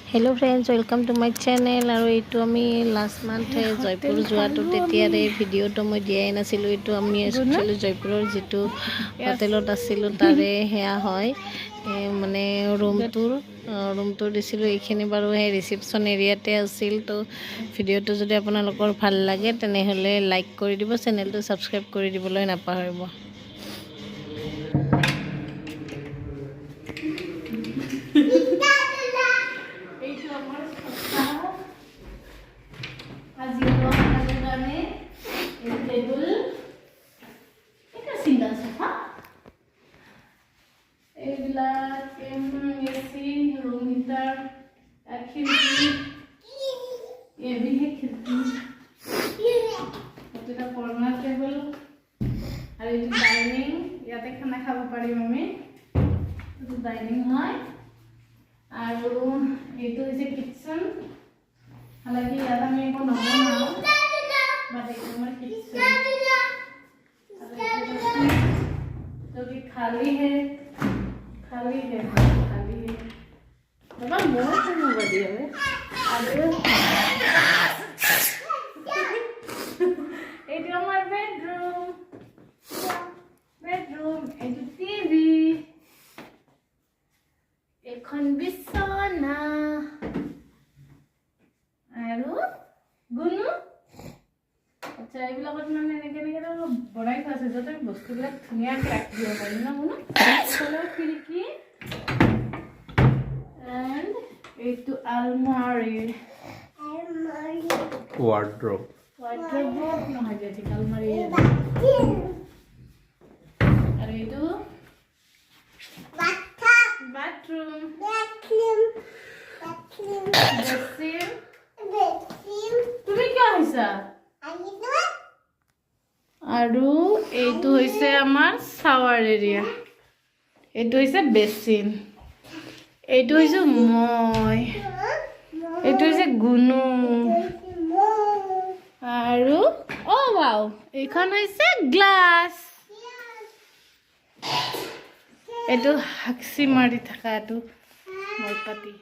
Hello friends welcome to my channel और ये आम लास्ट मान्थ जयपुर जो भिडिओ मैं दियाई नासिलो ये आम एक्चुअली जयपुर जी होटेलत आसिलो तारे हेया है माने रूमटूर दिसिलो एखिनि बारू रिसेप्शन एरियाते आसिल तो भिडिओ जो आपनालोकर भाल लागे तेनेहले लाइक करि दिबो चेनेलটো सबस्क्राइब करि दिबोलै नापाहरिब। रूम हीटर खिड़की ये भी है खिड़की कॉर्नर टेबल और ये डाइनिंग याते खाना खाब पारिम आमी डाइनिंग है और ये किचन हालांकि यात आमी एको नबनाओ बात एक किचन जो कि खाली है बाबा मोर को बड़ी है आगे ये हमारा बेडरूम ये टीवी एखन बिछना आरो गुनु अच्छा এইবিলাকত মানে এনেকে বনাই থোৱা আছে যাতে বস্তুবিলাক ধুনীয়াকৈ ৰাখি দিব পাৰি ন গুनु চলো খিৰিকী and itu almari wardrobe nah jadi almari ada itu bathroom basin তুমি কি হইছা আৰু এইটো হৈছে আমাৰ শাৱাৰ এৰিয়া এইটো হৈছে বেসিন এইটো হৈছে মই এইটো হৈছে গুনু আৰু ও ওয়াও এইখন হৈছে গ্লাস এইটো হাক্সি মাৰি থাকা এইটো মোৰ পাতি